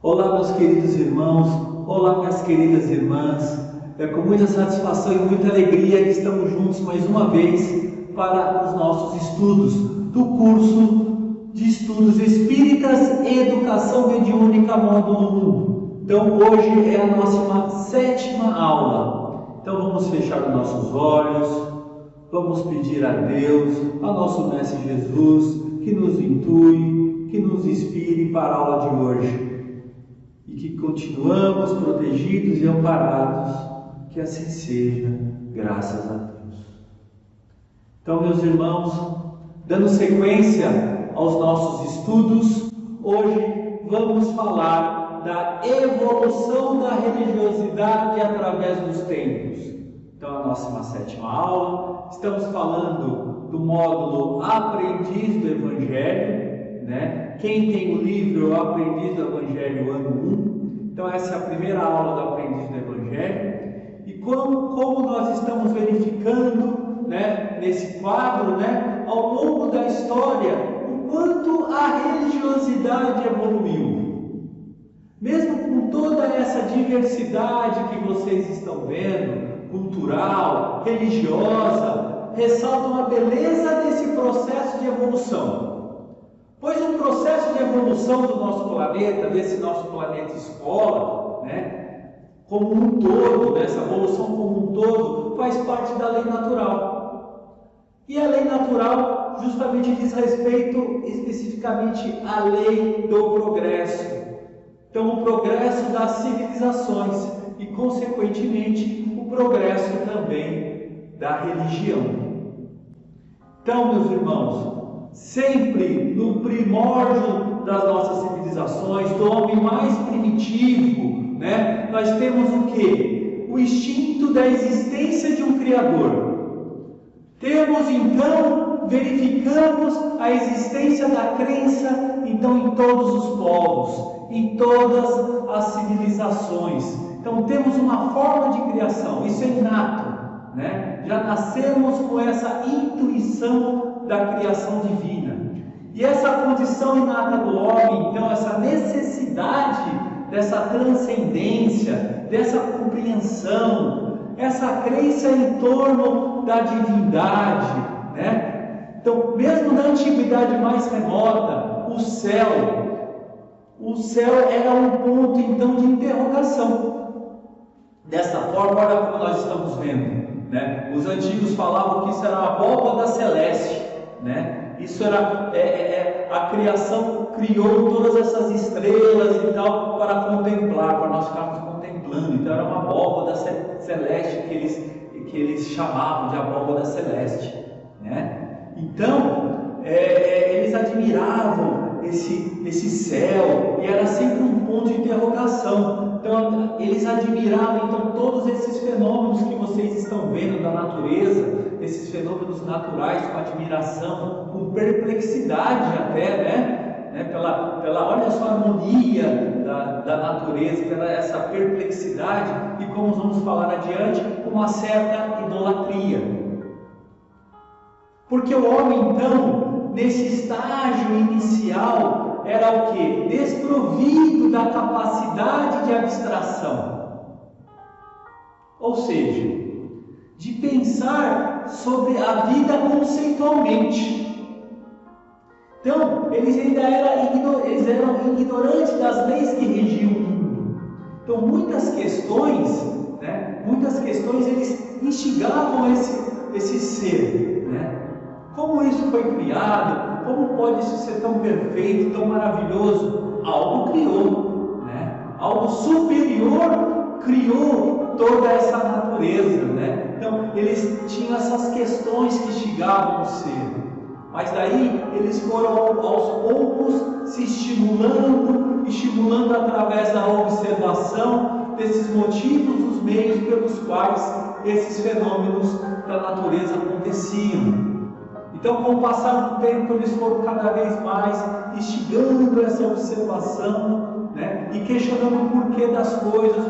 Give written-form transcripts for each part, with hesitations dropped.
Olá, meus queridos irmãos, olá, minhas queridas irmãs. É com muita satisfação e muita alegria que estamos juntos mais uma vez para os nossos estudos do curso de Estudos Espíritas e Educação Mediúnica Módulo 1. Então, hoje é a nossa 7ª aula. Então, vamos fechar os nossos olhos, vamos pedir a Deus, ao nosso Mestre Jesus, que nos intue, que nos inspire para a aula de hoje. E que continuamos protegidos e amparados, que assim seja, graças a Deus. Então, meus irmãos, dando sequência aos nossos estudos, hoje vamos falar da evolução da religiosidade através dos tempos. Então, a nossa 7ª aula, estamos falando do módulo Aprendiz do Evangelho, né? Quem tem o livro Aprendiz do Evangelho, ano 1. Então, essa é a primeira aula do Aprendiz do Evangelho. E como nós estamos verificando, né, nesse quadro, né, ao longo da história, o quanto a religiosidade evoluiu. Mesmo com toda essa diversidade que vocês estão vendo, cultural, religiosa, ressaltam a beleza desse processo de evolução. Pois o processo de evolução do nosso planeta, desse nosso planeta escola, né, como um todo, dessa evolução como um todo, faz parte da lei natural. E a lei natural justamente diz respeito especificamente à lei do progresso. Então, o progresso das civilizações e, consequentemente, o progresso também da religião. Então, meus irmãos, sempre no primórdio das nossas civilizações, do homem mais primitivo, né, nós temos o quê? O instinto da existência de um Criador. Temos então, verificamos a existência da crença, então, em todos os povos, em todas as civilizações. Então, temos uma forma de criação, isso é inato, né? Já nascemos com essa intuição da criação divina. E essa condição inata do homem, então, essa necessidade dessa transcendência, dessa compreensão, essa crença em torno da divindade, né? Então, mesmo na antiguidade mais remota, o céu era um ponto, então, de interrogação. Dessa forma, olha como nós estamos vendo, né? Os antigos falavam que isso era a abóbada celeste, né? Isso era a criação criou todas essas estrelas e tal para contemplar, para nós ficarmos contemplando. Então era uma abóbada celeste que eles chamavam de abóbada celeste, né? Então eles admiravam esse céu e era sempre um ponto de interrogação. Então eles admiravam então todos esses fenômenos que vocês estão vendo da natureza, esses fenômenos naturais, com admiração, com perplexidade até, né? Olha só a harmonia da natureza, pela essa perplexidade e, como vamos falar adiante, com uma certa idolatria. Porque o homem, então, nesse estágio inicial, era o quê? Desprovido da capacidade de abstração. Ou seja, de pensar sobre a vida conceitualmente. Então, eles ainda eram ignorantes das leis que regiam o mundo. Então, muitas questões eles instigavam esse ser, né? Como isso foi criado? Como pode isso ser tão perfeito, tão maravilhoso? Algo criou, né? Algo superior criou toda essa natureza, né? Então, eles tinham essas questões que instigavam o ser. Mas daí eles foram aos poucos se estimulando através da observação desses motivos, os meios pelos quais esses fenômenos da natureza aconteciam. Então, com o passar do tempo, eles foram cada vez mais instigando essa observação, né? E questionando o porquê das coisas,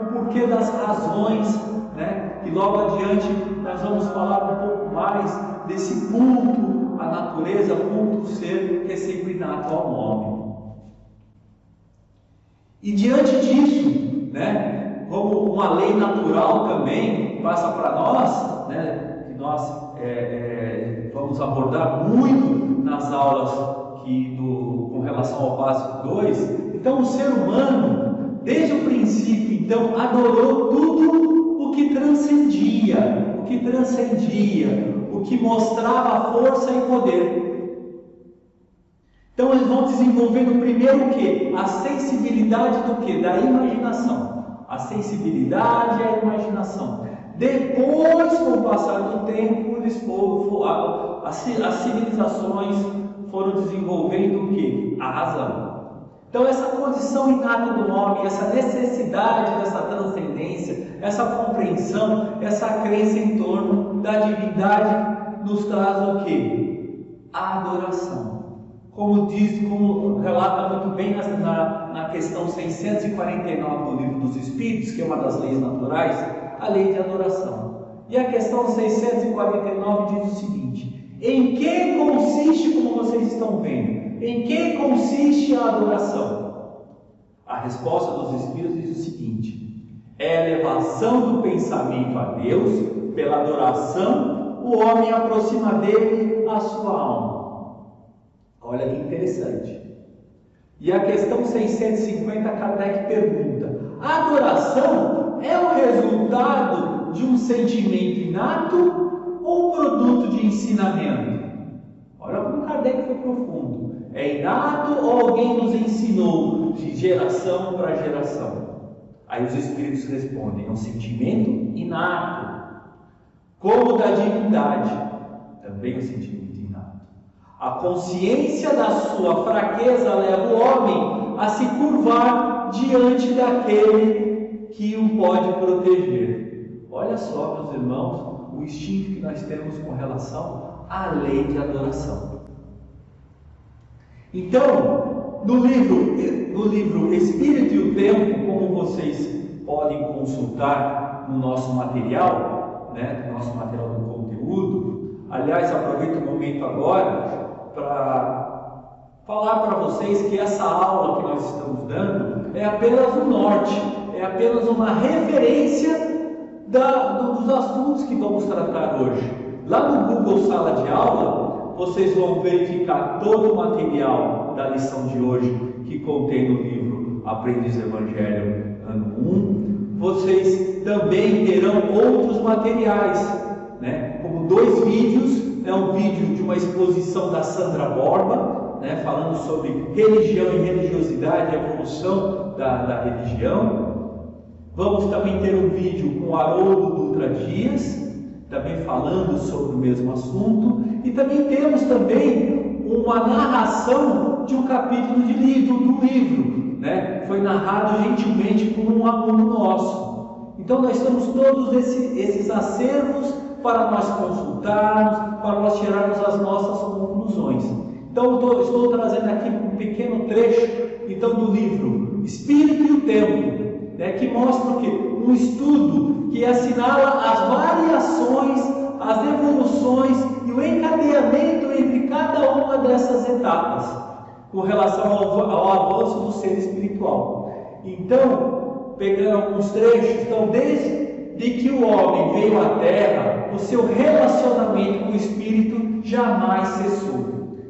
o porquê das razões, né? E logo adiante nós vamos falar um pouco mais desse culto à natureza, culto ao ser, que é sempre inato ao homem. E diante disso, né, como uma lei natural também passa para nós, né, que nós vamos abordar muito nas aulas com relação ao básico 2, então o ser humano, desde o princípio, então, adorou tudo o que transcendia, o que mostrava força e poder. Então eles vão desenvolvendo primeiro o quê? A sensibilidade do quê? Da imaginação. A sensibilidade e a imaginação. Depois, com o passar do tempo, as civilizações foram desenvolvendo o quê? A razão. Então essa condição inata do homem, essa necessidade dessa transcendência, essa compreensão, essa crença em torno da divindade nos traz o quê? A adoração. Como relata muito bem na questão 649 do Livro dos Espíritos, que é uma das leis naturais, a lei de adoração. E a questão 649 diz o seguinte: em que consiste, como vocês estão vendo, em que consiste a adoração? A resposta dos Espíritos diz o seguinte: é a elevação do pensamento a Deus, pela adoração, o homem aproxima dele a sua alma. Olha que interessante. E a questão 650, Kardec pergunta: a adoração é o resultado de um sentimento inato ou produto de ensinamento? Olha como Kardec foi profundo. É inato ou alguém nos ensinou de geração para geração? Aí os Espíritos respondem: é um sentimento inato, como da divindade, também é um sentimento inato. A consciência da sua fraqueza leva o homem a se curvar diante daquele que o pode proteger. Olha só, meus irmãos, o instinto que nós temos com relação à lei de adoração. Então, no livro Espírito e o Tempo, como vocês podem consultar no nosso material, né, no nosso material do conteúdo, aliás, aproveito o momento agora para falar para vocês que essa aula que nós estamos dando é apenas o norte, é apenas uma referência dos assuntos que vamos tratar hoje. Lá no Google Sala de Aula, vocês vão verificar todo o material da lição de hoje que contém no livro Aprendiz do Evangelho, ano 1. Vocês também terão outros materiais, né? Como 2 vídeos, um vídeo de uma exposição da Sandra Borba, né? Falando sobre religião e religiosidade, a evolução da religião. Vamos também ter um vídeo com o Haroldo Dutra Dias, também falando sobre o mesmo assunto, e também temos uma narração de um capítulo do livro, né? Foi narrado gentilmente por um aluno nosso. Então nós temos todos esses acervos para nós consultarmos, para nós tirarmos as nossas conclusões. Então estou trazendo aqui um pequeno trecho então do livro Espírito e o Tempo, né, que mostra o quê? Um estudo que assinala as variações, as evoluções e o encadeamento entre cada uma dessas etapas com relação ao avanço do ser espiritual. Então, pegando alguns trechos, então, desde que o homem veio à Terra, o seu relacionamento com o Espírito jamais cessou.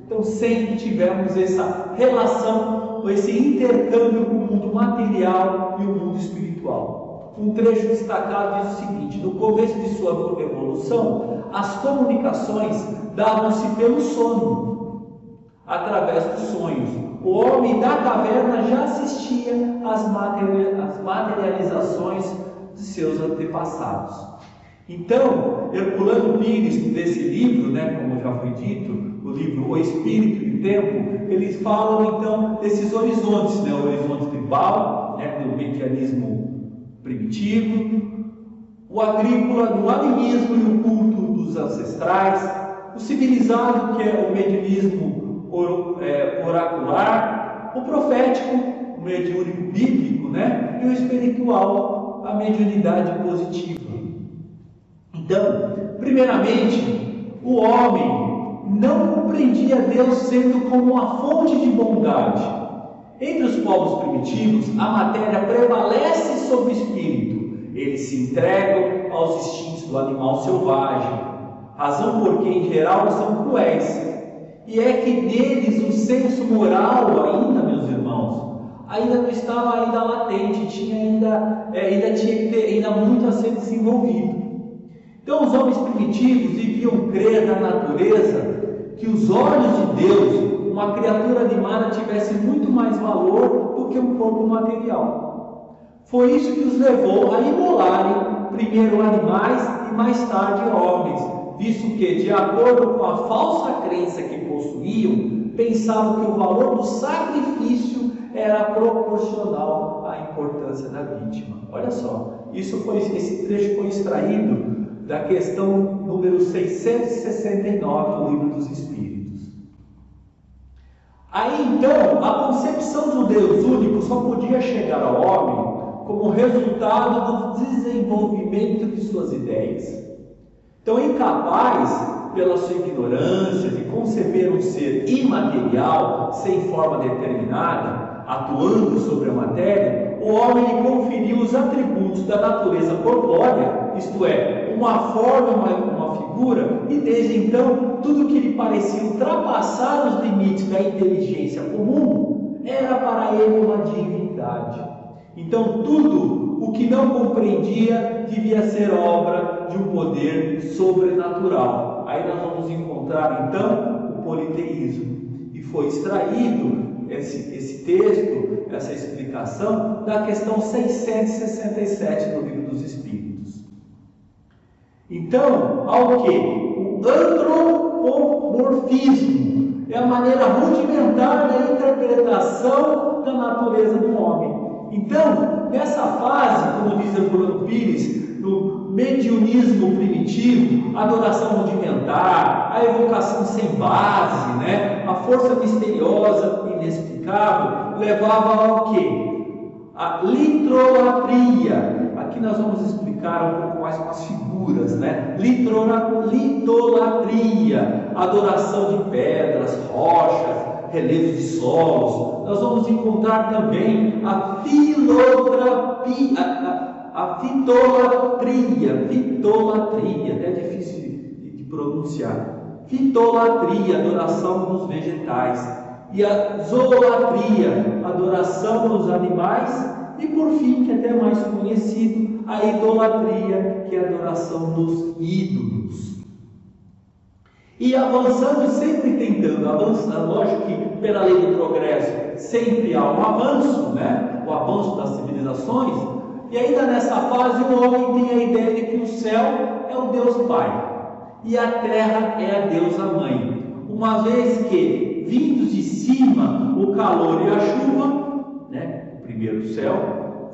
Então, sempre tivemos essa relação, esse intercâmbio com o mundo material e o mundo espiritual. Um trecho destacado diz o seguinte: no começo de sua evolução, as comunicações davam-se pelo sono, através dos sonhos. O homem da caverna já assistia às materializações de seus antepassados. Então, Herculano Pires, desse livro, né, como já foi dito, o livro O Espírito e o Tempo, eles falam então desses horizontes, né, o horizonte tribal, né, do mecanismo primitivo, o agrícola do animismo e o culto dos ancestrais, o civilizado, que é o mediunismo oracular, o profético, o mediúnico bíblico, né, e o espiritual, a mediunidade positiva. Então, primeiramente, o homem não compreendia Deus sendo como uma fonte de bondade. Entre os povos primitivos, a matéria prevalece sobre o espírito. Eles se entregam aos instintos do animal selvagem, razão porque, em geral, são cruéis. E é que neles o senso moral ainda, meus irmãos, ainda não estava ainda latente, ainda tinha que ter ainda muito a ser desenvolvido. Então os homens primitivos deviam crer na natureza que os olhos de Deus, uma criatura animada, tivesse muito mais valor do que um corpo material. Foi isso que os levou a imolarem primeiro animais e mais tarde homens, visto que, de acordo com a falsa crença que possuíam, pensavam que o valor do sacrifício era proporcional à importância da vítima. Olha só, esse trecho foi extraído da questão número 669 do Livro dos Espíritos. Aí então, a concepção de um Deus único só podia chegar ao homem como resultado do desenvolvimento de suas ideias. Então, incapaz, pela sua ignorância, de conceber um ser imaterial, sem forma determinada, atuando sobre a matéria, o homem lhe conferiu os atributos da natureza corpórea, isto é, uma forma, uma figura, e desde então, tudo que lhe parecia ultrapassar os limites da inteligência comum, era para ele uma divindade. Então, tudo o que não compreendia devia ser obra de um poder sobrenatural. Aí nós vamos encontrar, então, o politeísmo. E foi extraído esse texto, essa explicação, da questão 667 do Livro dos Espíritos. Então, ao que? O antropomorfismo é a maneira rudimentar da interpretação da natureza do homem. Então, nessa fase, como diz Herculano Pires, no mediunismo primitivo, a adoração rudimentar, a evocação sem base, a força misteriosa e inexplicável, levava ao quê? A litrolatria. Aqui nós vamos explicar um pouco mais com as figuras, litolatria, adoração de pedras, rochas, relevos de solos. Nós vamos encontrar também a fitolatria, até difícil de pronunciar. Fitolatria, adoração dos vegetais. E a zoolatria, adoração dos animais. E por fim, que é até mais conhecido, a idolatria, que é a adoração dos ídolos. E avançando, sempre tentando avançar, lógico que pela lei do progresso sempre há um avanço, o avanço das civilizações, e ainda nessa fase o homem tem a ideia de que o céu é o Deus Pai e a terra é a deusa Mãe, uma vez que, vindos de cima, o calor e a chuva, o primeiro céu,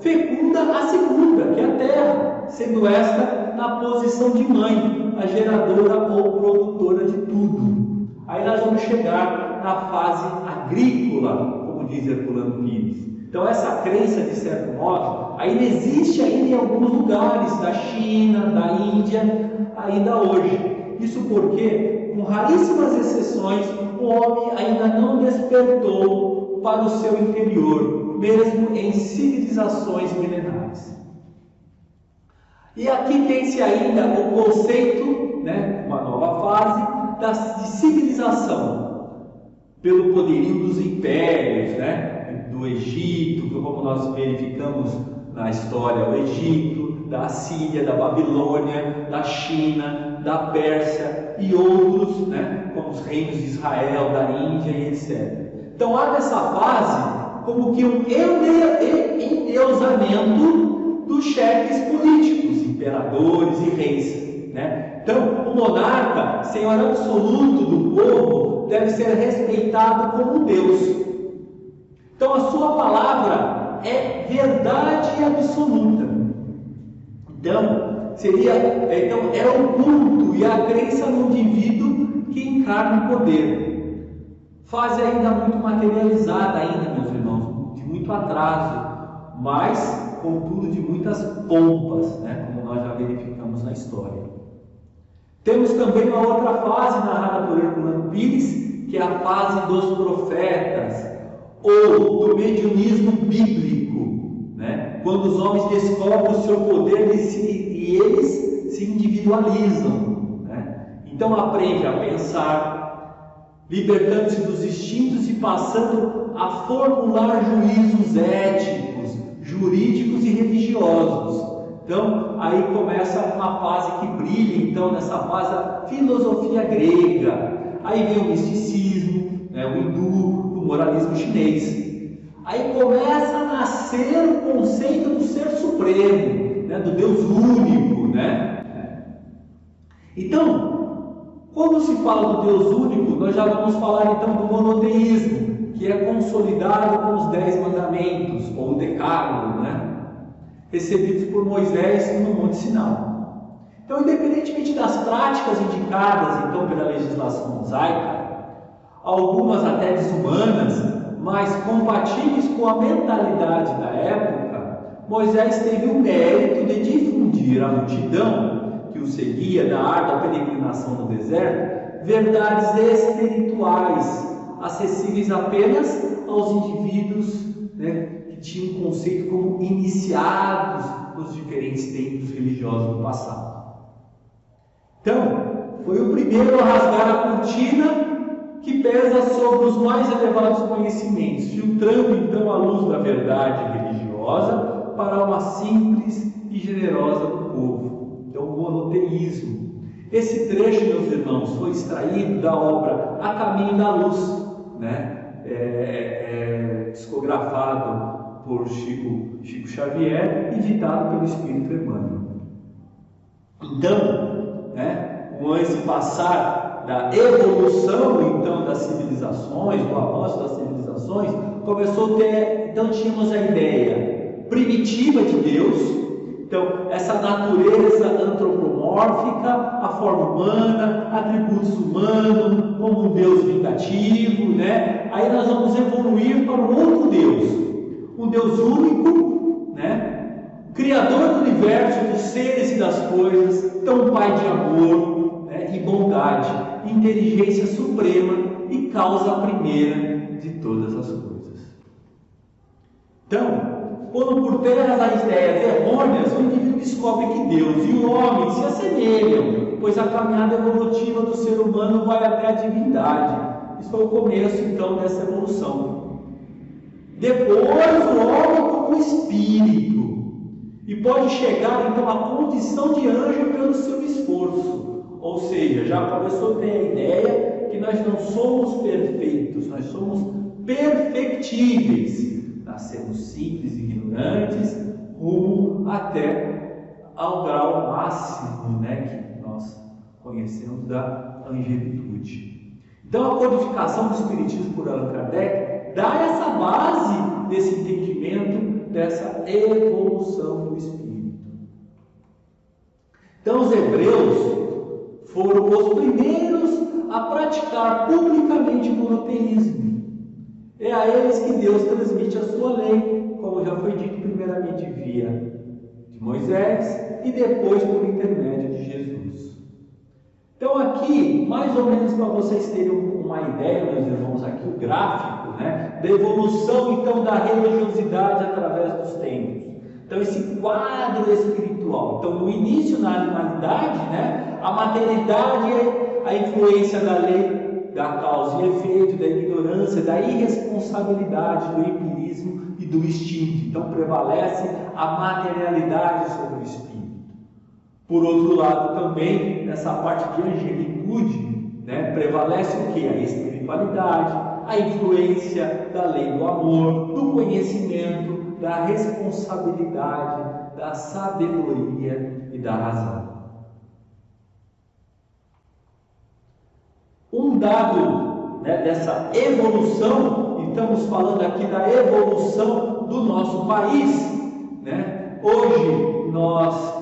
fecunda a segunda, que é a terra, sendo esta na posição de mãe, a geradora ou produtora de tudo. Aí nós vamos chegar na fase agrícola, como diz Herculano Pires. Então essa crença, de certo modo, ainda existe ainda em alguns lugares da China, da Índia, ainda hoje. Isso porque, com raríssimas exceções, o homem ainda não despertou para o seu interior, mesmo em civilizações milenares. E aqui tem-se ainda o conceito, uma nova fase, de civilização, pelo poderio dos impérios, do Egito, como nós verificamos na história, o Egito, da Assíria, da Babilônia, da China, da Pérsia e outros, como os reinos de Israel, da Índia e etc. Então há nessa fase como que um endeusamento dos chefes políticos, imperadores e reis. Então, o monarca, senhor absoluto do povo, deve ser respeitado como Deus. Então, a sua palavra é verdade absoluta. Então, é o culto e a crença no indivíduo que encarna o poder. Fase ainda muito materializada ainda, meus irmãos, de muito atraso, mas, contudo, de muitas pompas, como nós já verificamos na história. Temos também uma outra fase narrada por Herculano Pires, que é a fase dos profetas, ou do mediunismo bíblico, né? Quando os homens descobrem o seu poder e eles se individualizam, né? Então aprende a pensar, libertando-se dos instintos e passando a formular juízos éticos, jurídicos e religiosos. Então, aí começa uma fase que brilha, então, nessa fase da filosofia grega. Aí vem o misticismo, né, o hindu, o moralismo chinês. Aí começa a nascer o conceito do ser supremo, né, do Deus único, né? Então, quando se fala do Deus único, nós já vamos falar então do monoteísmo, que é consolidado com os 10 mandamentos, ou o decálogo, né? Recebidos por Moisés no Monte Sinai. Então, independentemente das práticas indicadas então pela legislação mosaica, algumas até desumanas, mas compatíveis com a mentalidade da época, Moisés teve o mérito de difundir à multidão que o seguia da árdua peregrinação no deserto, verdades espirituais, acessíveis apenas aos indivíduos, né, que tinham um conceito como iniciados nos diferentes tempos religiosos do passado. Então, foi o primeiro a rasgar a cortina que pesa sobre os mais elevados conhecimentos, filtrando então a luz da verdade religiosa para uma simples e generosa do povo. Então, o monoteísmo. Esse trecho, meus irmãos, foi extraído da obra A Caminho da Luz, né? Psicografado por Chico Xavier e ditado pelo Espírito Emmanuel. Então, né, antes de passar da evolução então das civilizações, do avanço das civilizações, começou a ter, então tínhamos a ideia primitiva de Deus, então essa natureza antropomórfica, a forma humana, atributos humanos, como um Deus vingativo, né? Aí nós vamos evoluir para um outro Deus, um Deus único, né? Criador do universo, dos seres e das coisas, então Pai de amor, né, e bondade, inteligência suprema e causa primeira de todas as coisas. Então, quando por terra das ideias errôneas, o indivíduo descobre que Deus e o homem se assemelham, pois a caminhada evolutiva do ser humano vai até a divindade. Isso foi o começo, então, dessa evolução. Depois, o homem como espírito, e pode chegar, então, à condição de anjo pelo seu esforço. Ou seja, já começou a ter a ideia que nós não somos perfeitos, nós somos perfectíveis. Nascemos simples e ignorantes, rumo até ao grau máximo, né, que nós conhecemos da angelitude. Então, a codificação do Espiritismo por Allan Kardec dá essa base desse entendimento, dessa evolução do Espírito. Então, os hebreus foram os primeiros a praticar publicamente o monoteísmo. É a eles que Deus transmite a sua lei, como já foi dito primeiramente via de Moisés e depois por intermédio de Jesus. Então aqui, mais ou menos para vocês terem uma ideia, meus irmãos, aqui o gráfico, né, da evolução então da religiosidade através dos tempos. Então esse quadro espiritual. Então no início na animalidade, né, a materialidade, a influência da lei, da causa e efeito, da ignorância, da irresponsabilidade, do empirismo e do instinto. Então prevalece a materialidade sobre o espírito. Por outro lado também, nessa parte de angelitude, né, prevalece o que? A espiritualidade, a influência da lei do amor, do conhecimento, da responsabilidade, da sabedoria e da razão. Um dado, né, dessa evolução, e estamos falando aqui da evolução do nosso país, né? Hoje nós,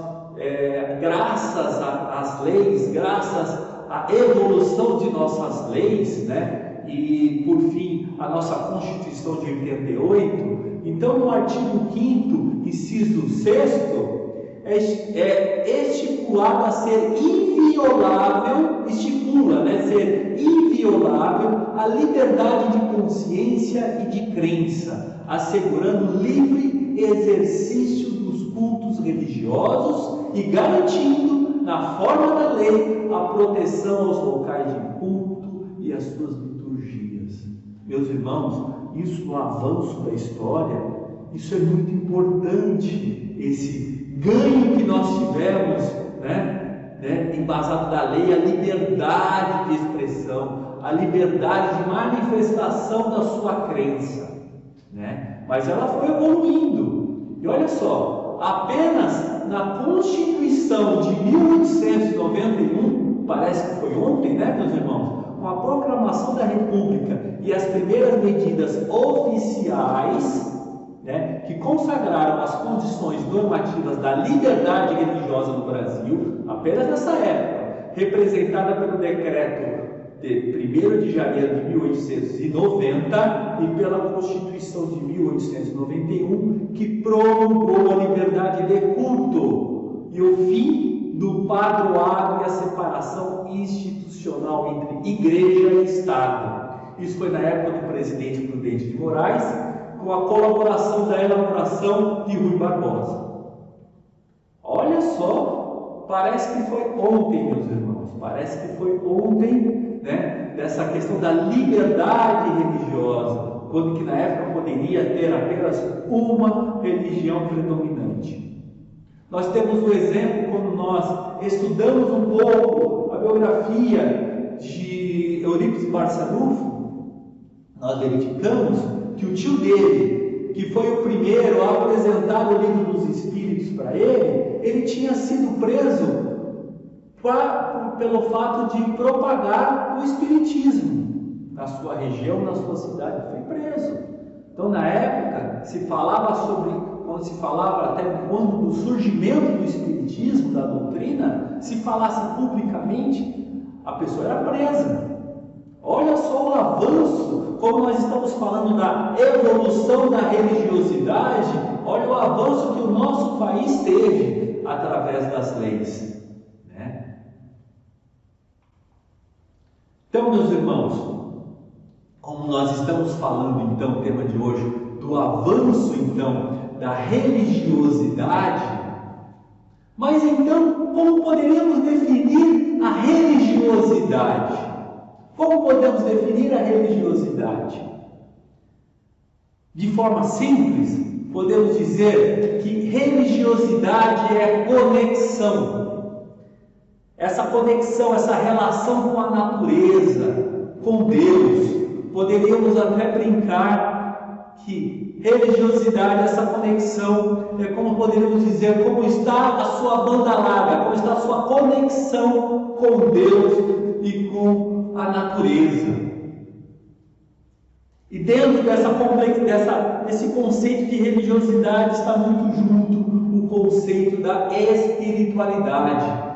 graças às leis, graças à evolução de nossas leis, né, e por fim a nossa Constituição de 88, então no artigo 5º, inciso 6º, é estipulado a ser inviolável, estipula, né, ser inviolável inviolável a liberdade de consciência e de crença, assegurando livre exercício dos cultos religiosos e garantindo, na forma da lei, a proteção aos locais de culto e às suas liturgias. Meus irmãos, isso no avanço da história, isso é muito importante, esse ganho que nós tivemos, embasado da lei, a liberdade de expressão, a liberdade de manifestação da sua crença, Mas ela foi evoluindo, e olha só, apenas na Constituição de 1891, parece que foi ontem, meus irmãos, com a proclamação da República e as primeiras medidas oficiais, que consagraram as condições normativas da liberdade religiosa no Brasil, apenas nessa época, representada pelo decreto de 1º de janeiro de 1890 e pela Constituição de 1891, que promulgou a liberdade de culto e o fim do padroado e a separação institucional entre igreja e Estado. Isso foi na época do presidente Prudente de Moraes, com a colaboração da elaboração de Rui Barbosa. Olha só, parece que foi ontem, meus irmãos, parece que foi ontem, dessa questão da liberdade religiosa, quando que na época poderia ter apenas uma religião predominante. Nós temos o exemplo quando nós estudamos um pouco a biografia de Eurípides Barçanufo, nós verificamos que o tio dele, que foi o primeiro a apresentar o livro dos Espíritos para ele tinha sido preso pelo fato de propagar o Espiritismo na sua região, na sua cidade, foi preso. Então, na época, quando se falava até quando do surgimento do Espiritismo, da doutrina, se falasse publicamente, a pessoa era presa. Olha só o avanço, como nós estamos falando da evolução da religiosidade, olha o avanço que o nosso país teve através das leis. Então, meus irmãos, como nós estamos falando então, o tema de hoje, do avanço então da religiosidade, mas então, como poderíamos definir a religiosidade? Como podemos definir a religiosidade? De forma simples, podemos dizer que religiosidade é conexão. Essa conexão, essa relação com a natureza, com Deus. Poderíamos até brincar que religiosidade, essa conexão, é como poderíamos dizer, como está a sua banda larga, como está a sua conexão com Deus e com a natureza. E dentro desse conceito de religiosidade está muito junto o conceito da espiritualidade.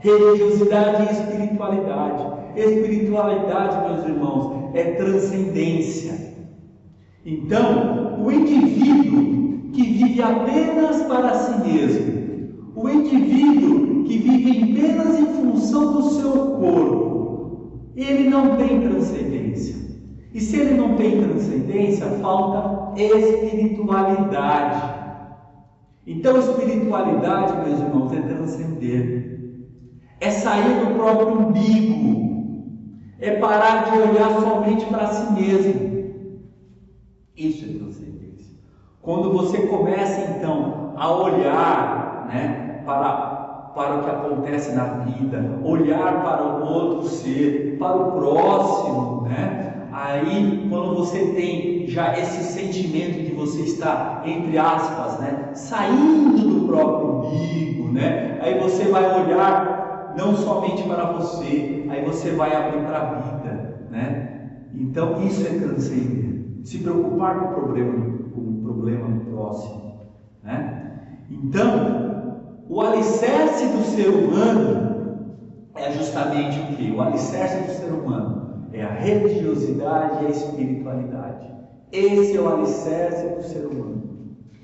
Religiosidade e espiritualidade. Espiritualidade, meus irmãos, é transcendência. Então, o indivíduo que vive apenas para si mesmo, o indivíduo que vive apenas em função do seu corpo, ele não tem transcendência. E se ele não tem transcendência, falta espiritualidade. Então, espiritualidade, meus irmãos, é transcender. É sair do próprio umbigo, é parar de olhar somente para si mesmo. Isso é transcendência. Quando você começa então a olhar, para o que acontece na vida, olhar para o outro ser, para o próximo, aí quando você tem já esse sentimento de você estar, entre aspas, saindo do próprio umbigo, aí você vai olhar não somente para você, aí você vai abrir para a vida, Então isso é transcender, se preocupar com o problema do próximo, Então, o alicerce do ser humano é justamente o que? O alicerce do ser humano é a religiosidade e a espiritualidade. Esse é o alicerce do ser humano.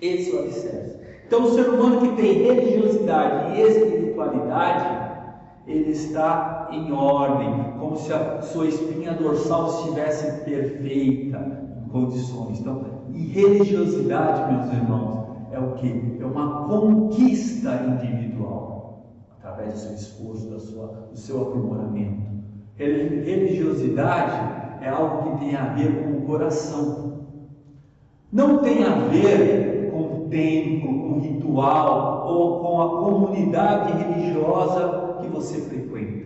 Esse é o alicerce. Então, o ser humano que tem religiosidade e espiritualidade, ele está em ordem, como se a sua espinha dorsal estivesse perfeita, em condições. Então, e religiosidade, meus irmãos, é o que? É uma conquista individual, através do seu esforço, do seu aprimoramento. Religiosidade é algo que tem a ver com o coração. Não tem a ver com o templo, com o ritual ou com a comunidade religiosa que você frequenta.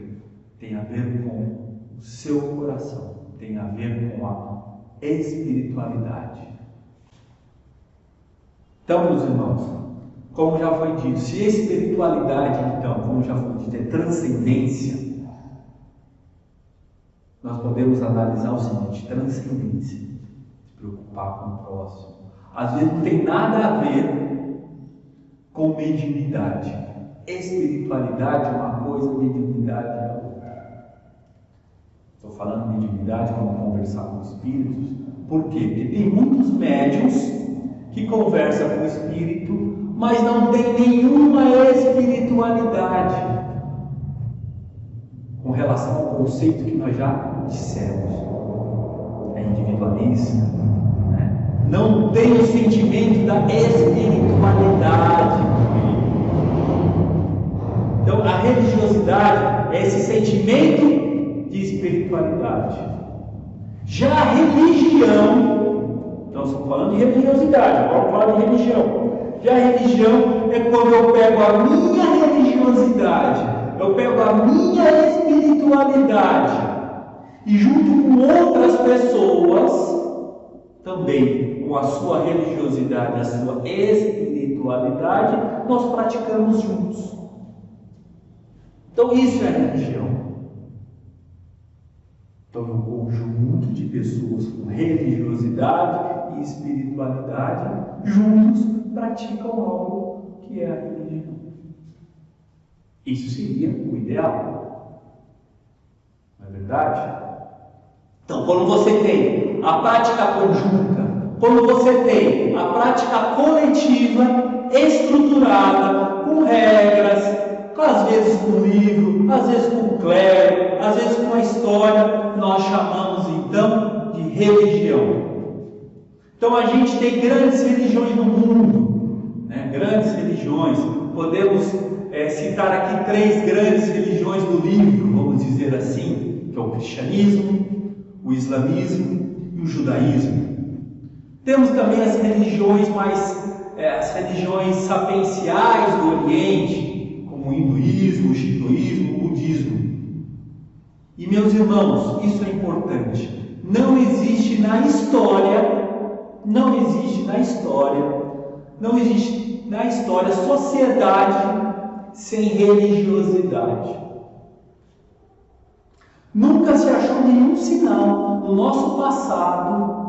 Tem a ver com o seu coração, tem a ver com a espiritualidade. Então, meus irmãos, como já foi dito, se espiritualidade, então, como já foi dito, é transcendência, nós podemos analisar o seguinte: transcendência, se preocupar com o próximo, às vezes não tem nada a ver com mediunidade. Espiritualidade é uma coisa, mediunidade é outra. Estou falando de mediunidade, vamos conversar com espíritos. Por quê? Porque tem muitos médiuns que conversam com o espírito, mas não tem nenhuma espiritualidade com relação ao conceito que nós já dissemos. É individualista, né? Não tem o sentimento da espiritualidade. Então, a religiosidade é esse sentimento de espiritualidade. Já a religião, nós estamos falando de religiosidade, agora vamos falar de religião. Já a religião é quando eu pego a minha religiosidade, eu pego a minha espiritualidade e junto com outras pessoas, também com a sua religiosidade, a sua espiritualidade, nós praticamos juntos. Então isso é religião. Então é um conjunto de pessoas com religiosidade e espiritualidade juntos praticam algo que é a religião. Isso seria o ideal, não é verdade? Então, quando você tem a prática conjunta, quando você tem a prática coletiva, estruturada, com regras, às vezes com livro, às vezes com clero, às vezes com a história, nós chamamos então de religião. Então a gente tem grandes religiões no mundo, né? Grandes religiões. Podemos citar aqui 3 grandes religiões do livro, vamos dizer assim, que é o cristianismo, o islamismo e o judaísmo. Temos também as religiões as religiões sapienciais do Oriente, como o hinduísmo, o shintoísmo, o budismo. E meus irmãos, isso é importante. Não existe na história sociedade sem religiosidade. Nunca se achou nenhum sinal no nosso passado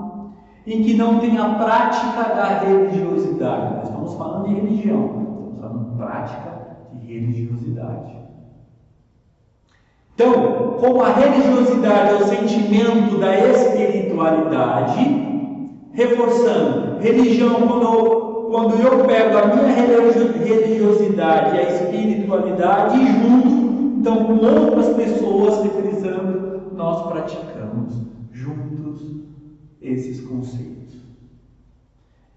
em que não tenha a prática da religiosidade. Nós estamos falando de religião, estamos falando de prática de religiosidade. Então, como a religiosidade é o sentimento da espiritualidade, reforçando, religião, quando eu pego a minha religiosidade e a espiritualidade e junto, então com outras pessoas, reprisando, nós praticamos juntos esses conceitos.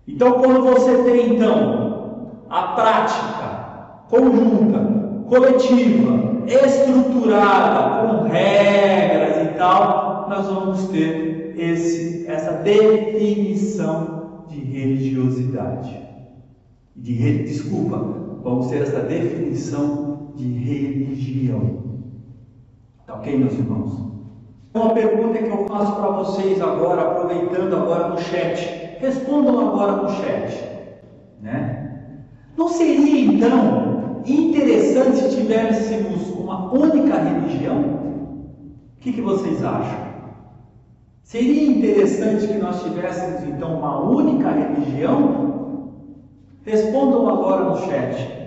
Então, quando você tem então a prática conjunta, coletiva, estruturada, com regras e tal, nós vamos ter essa definição de religiosidade. Vamos ter essa definição de religião. Tá ok, meus irmãos? Uma pergunta que eu faço para vocês agora, aproveitando agora no chat. Respondam agora no chat, né? Não seria então interessante se tivéssemos uma única religião? O que vocês acham? Seria interessante que nós tivéssemos então uma única religião? Respondam agora no chat.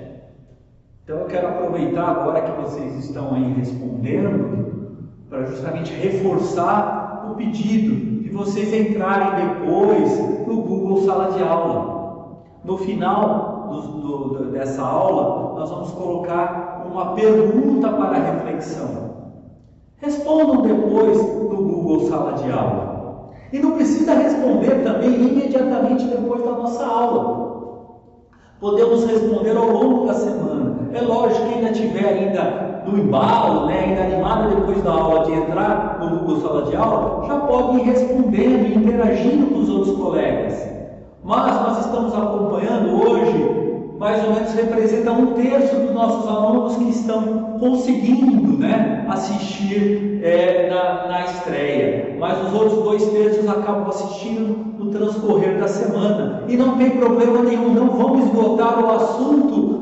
Então eu quero aproveitar agora que vocês estão aí respondendo para justamente reforçar o pedido de vocês entrarem depois no Google Sala de Aula. No final dessa aula, nós vamos colocar uma pergunta para reflexão. Respondam depois no Google Sala de Aula. E não precisa responder também imediatamente depois da nossa aula. Podemos responder ao longo da semana. É lógico que ainda tiver ainda no embalo, ainda animada depois da aula de entrar no Google Sala de Aula, já pode ir respondendo e interagindo com os outros colegas. Mas nós estamos acompanhando hoje, mais ou menos representa 1/3 dos nossos alunos que estão conseguindo assistir na estreia. Mas os outros 2/3 acabam assistindo no transcorrer da semana. E não tem problema nenhum, não vamos esgotar o assunto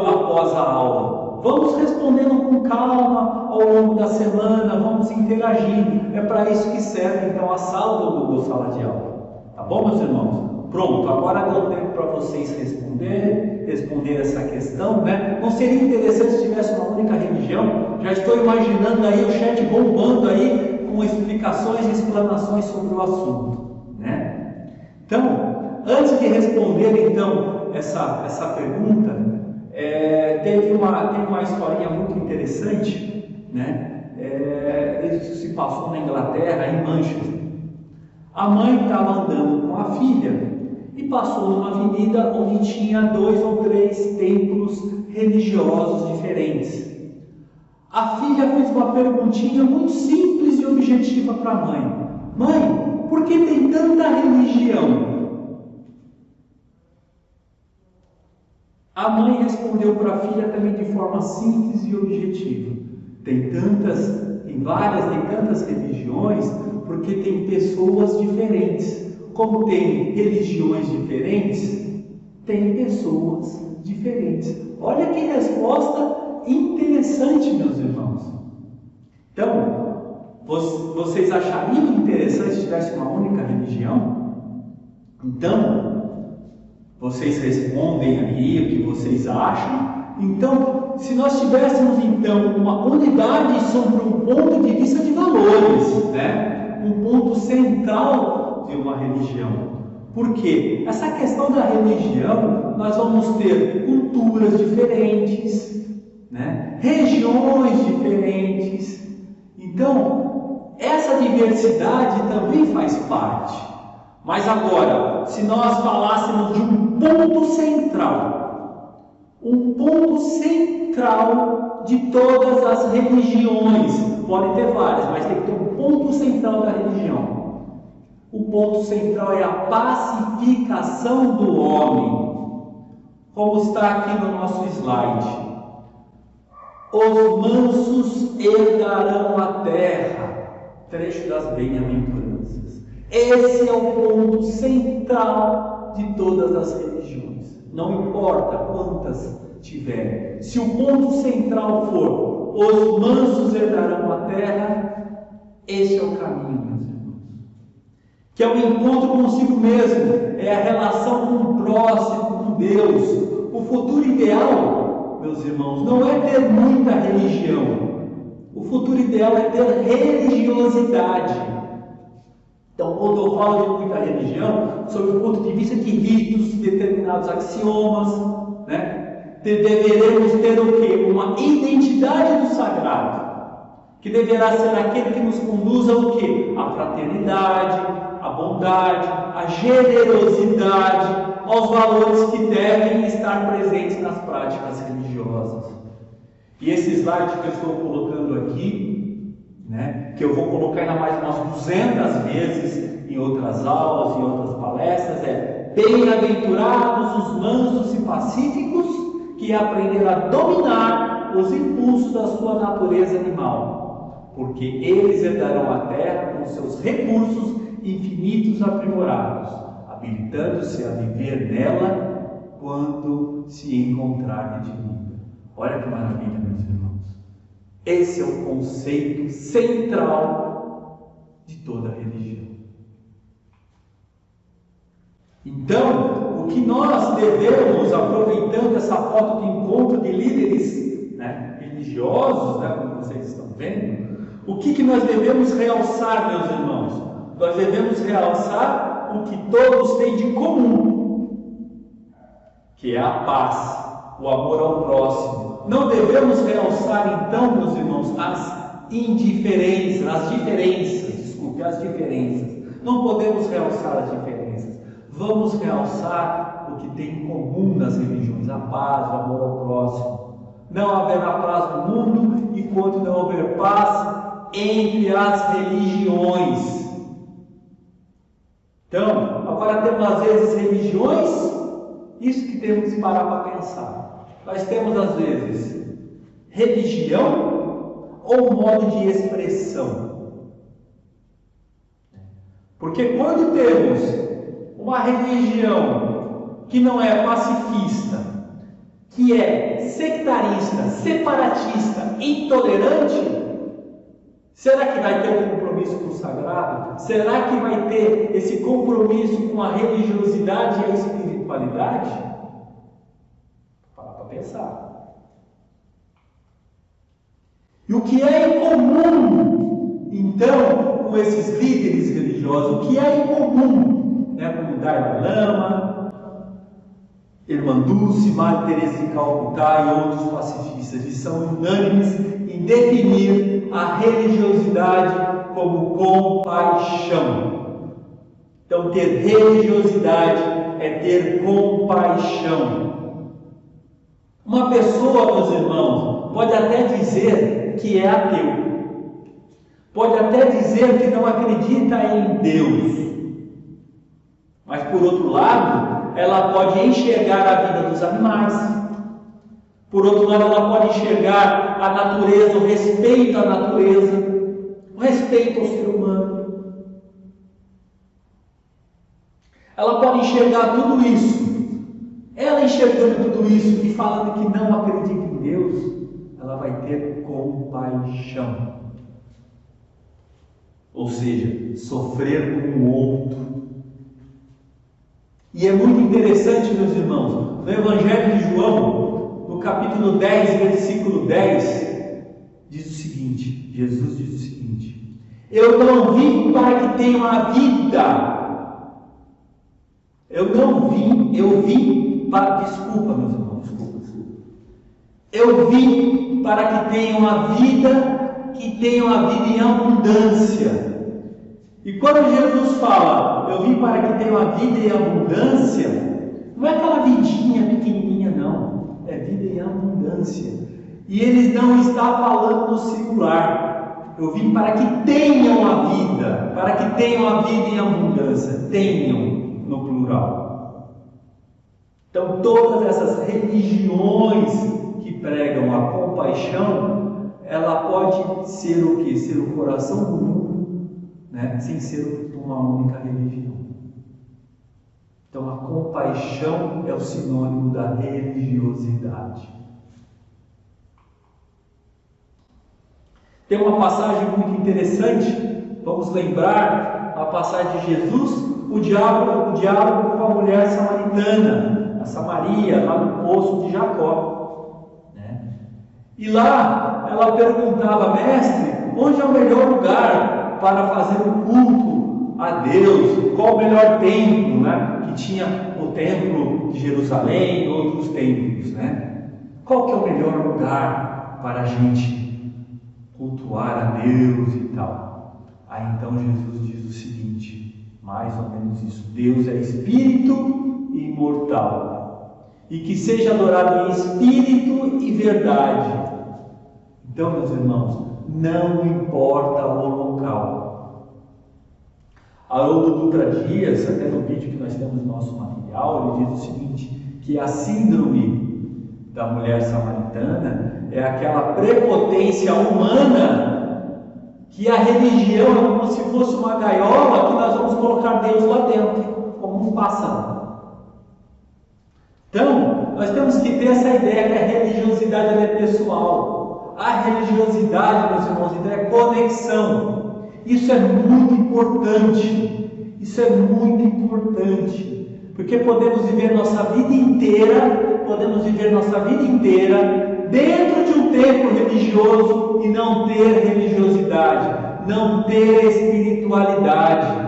após a aula. Vamos respondendo com calma ao longo da semana, vamos interagindo. É para isso que serve então a sala do Google Sala de Aula. Tá bom, meus irmãos? Pronto, agora deu tempo para vocês responder essa questão, Não seria interessante se tivesse uma única religião? Já estou imaginando aí o chat bombando aí com explicações e explanações sobre o assunto, Então, antes de responder então essa pergunta, teve uma historinha muito interessante, Isso se passou na Inglaterra, em Manchester. A mãe estava andando com a filha e passou numa avenida onde tinha 2 ou 3 templos religiosos diferentes. A filha fez uma perguntinha muito simples e objetiva para a mãe: Mãe, por que tem tanta religião? A mãe respondeu para a filha também de forma simples e objetiva: tem tantas religiões porque tem pessoas diferentes. Como tem religiões diferentes, tem pessoas diferentes. Olha que resposta interessante, meus irmãos. Então, vocês achariam interessante se tivesse uma única religião? Então, vocês respondem aí o que vocês acham. Então, se nós tivéssemos então uma unidade sobre um ponto de vista de valores, um ponto central de uma religião. Por quê? Essa questão da religião, nós vamos ter culturas diferentes, regiões diferentes. Então, essa diversidade também faz parte. Mas agora, se nós falássemos de um ponto central de todas as religiões, pode ter várias, mas tem que ter um ponto central da religião. O ponto central é a pacificação do homem, como está aqui no nosso slide. Os mansos herdarão a terra, trecho das bem-aventuranças. Esse é o ponto central de todas as religiões. Não importa quantas tiverem. Se o ponto central for os mansos herdarão a terra, esse é o caminho, meus irmãos. Que é o encontro consigo mesmo, é a relação com o próximo, com Deus. O futuro ideal, meus irmãos, não é ter muita religião. O futuro ideal é ter religiosidade. Então, quando eu falo de muita religião, sob o ponto de vista de ritos, determinados axiomas, deveremos ter o quê? Uma identidade do sagrado, que deverá ser aquele que nos conduza ao quê? A fraternidade, a bondade, a generosidade, aos valores que devem estar presentes nas práticas religiosas. E esse slide que eu estou colocando aqui, que eu vou colocar ainda mais umas 200 vezes em outras aulas, em outras palestras, é: bem-aventurados os mansos e pacíficos, que aprenderam a dominar os impulsos da sua natureza animal, porque eles herdarão a terra com seus recursos infinitos aprimorados, habilitando-se a viver nela quando se encontrar redimida. Olha que maravilha, meus irmãos. Esse é o conceito central de toda religião. Então, o que nós devemos, aproveitando essa foto de encontro de líderes religiosos, como vocês estão vendo, o que nós devemos realçar, meus irmãos? Nós devemos realçar o que todos têm de comum, que é a paz. o amor ao próximo. Não devemos realçar, então, meus irmãos, as diferenças. Não podemos realçar as diferenças. Vamos realçar o que tem em comum nas religiões: a paz, o amor ao próximo. Não haverá paz no mundo enquanto não houver paz entre as religiões. Então, agora temos às vezes religiões, isso que temos que parar para pensar. Nós temos às vezes religião ou modo de expressão. Porque quando temos uma religião que não é pacifista, que é sectarista, separatista, intolerante, será que vai ter um compromisso com o sagrado? Será que vai ter esse compromisso com a religiosidade e a espiritualidade? Para pensar. E o que é em comum, então, com esses líderes religiosos? O que é em comum, como Dalai Lama, Irmã Dulce, Madre Teresa de Calcutá e outros pacifistas? Eles são unânimes em definir a religiosidade como compaixão. Então, ter religiosidade é ter compaixão. Uma pessoa, meus irmãos, pode até dizer que é ateu, pode até dizer que não acredita em Deus, mas por outro lado, ela pode enxergar a vida dos animais. Por outro lado, ela pode enxergar a natureza, o respeito à natureza, o respeito ao ser humano. Ela pode enxergar tudo isso. Ela enxergando tudo isso e falando que não acredita em Deus, ela vai ter compaixão. Ou seja, sofrer com o outro. E é muito interessante, meus irmãos, no Evangelho de João, no capítulo 10, versículo 10, diz o seguinte: Jesus diz o seguinte: eu não vim para que tenham a vida. Eu vim para... Desculpa, meus irmãos, desculpa. Eu vim para que tenham a vida, em abundância. E quando Jesus fala, eu vim para que tenham a vida em abundância, não é aquela vidinha pequenininha, não. É vida em abundância. E ele não está falando no singular. Eu vim para que tenham a vida em abundância. Tenham no plural. Então, todas essas religiões que pregam a compaixão, ela pode ser o quê? Ser o coração do mundo, sem ser uma única religião. Então, a compaixão é o sinônimo da religiosidade. Tem uma passagem muito interessante, vamos lembrar a passagem de Jesus, o diálogo com a mulher samaritana, a Samaria, lá no poço de Jacó. E lá ela perguntava: mestre, onde é o melhor lugar para fazer o culto a Deus? Qual o melhor templo? Que tinha o templo de Jerusalém e outros templos. Qual que é o melhor lugar para a gente cultuar a Deus e tal? Aí então Jesus diz o seguinte, mais ou menos isso: Deus é espírito imortal, e que seja adorado em espírito e verdade. Então, meus irmãos, não importa o local. Haroldo Dutra Dias, até no vídeo que nós temos no nosso material, ele diz o seguinte, que a síndrome da mulher samaritana é aquela prepotência humana, que a religião é como se fosse uma gaiola que nós vamos colocar Deus lá dentro, como um pássaro. Então, nós temos que ter essa ideia que a religiosidade é pessoal. A religiosidade, meus irmãos, então é conexão. Isso é muito importante. Porque podemos viver nossa vida inteira dentro de um templo religioso e não ter religiosidade, não ter espiritualidade.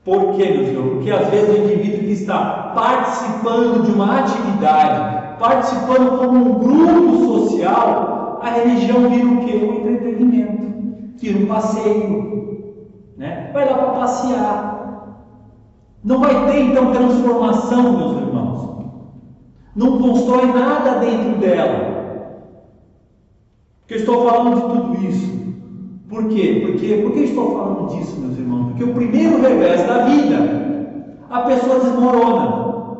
Por quê, meus irmãos? Porque às vezes o indivíduo que está participando de uma atividade, participando como um grupo social, a religião vira o quê? Um entretenimento, vira um passeio, né? Vai lá para passear. Não vai ter então transformação, meus irmãos. Não constrói nada dentro dela. Porque eu estou falando de tudo isso. Por quê? Por que estou falando disso, meus irmãos? Porque o primeiro revés da vida, a pessoa desmorona.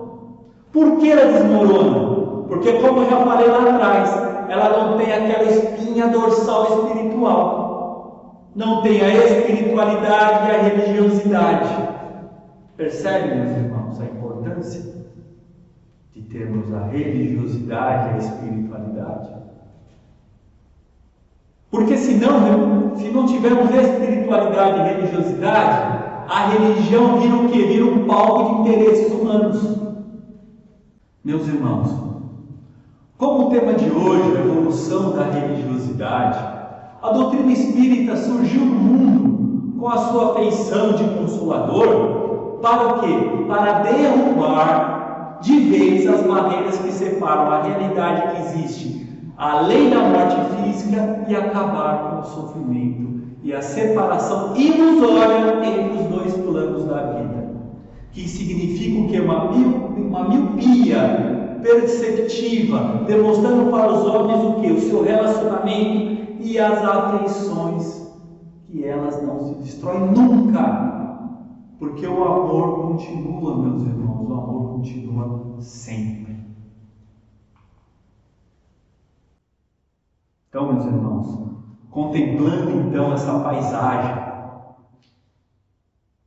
Por que ela desmorona? Porque, como eu já falei lá atrás, ela não tem aquela espinha dorsal espiritual. Não tem a espiritualidade e a religiosidade. Percebe, meus irmãos, a importância de termos a religiosidade e a espiritualidade? Porque se não tivermos espiritualidade e religiosidade, a religião vira o quê? Vira um palco de interesses humanos. Meus irmãos, como o tema de hoje é a evolução da religiosidade, a doutrina espírita surgiu no mundo com a sua feição de consolador para o quê? Para derrubar de vez as barreiras que separam a realidade que existe além da morte física e acabar com o sofrimento e a separação ilusória entre os dois planos da vida, que significa o que? Uma miopia perceptiva, demonstrando para os homens o que? O seu relacionamento e as afeições, que elas não se destroem nunca, porque o amor continua, meus irmãos, o amor continua sempre. Então, meus irmãos, contemplando então essa paisagem,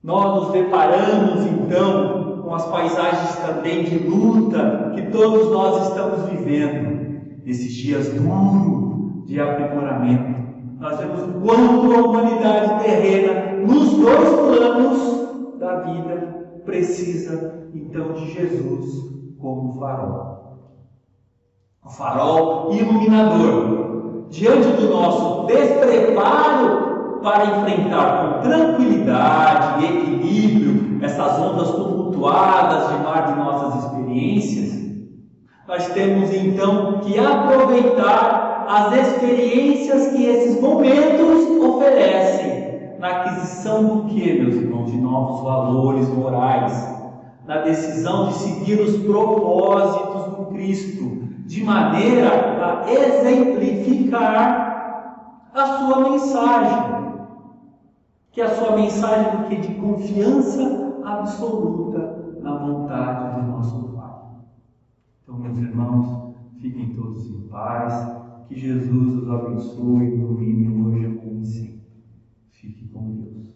nós nos deparamos então com as paisagens também de luta que todos nós estamos vivendo, esses dias duros de aprimoramento. Nós vemos o quanto a humanidade terrena, nos dois planos da vida, precisa então de Jesus como farol. O farol iluminador. Diante do nosso despreparo para enfrentar com tranquilidade e equilíbrio essas ondas tumultuadas de mar de nossas experiências, nós temos então que aproveitar as experiências que esses momentos oferecem na aquisição do que, meus irmãos? De novos valores morais, na decisão de seguir os propósitos do Cristo, de maneira a exemplificar a sua mensagem, que é a sua mensagem do que? De confiança absoluta na vontade do nosso Pai. Então, meus irmãos, fiquem todos em paz, que Jesus os abençoe e ilumine hoje como sempre. Fique com Deus.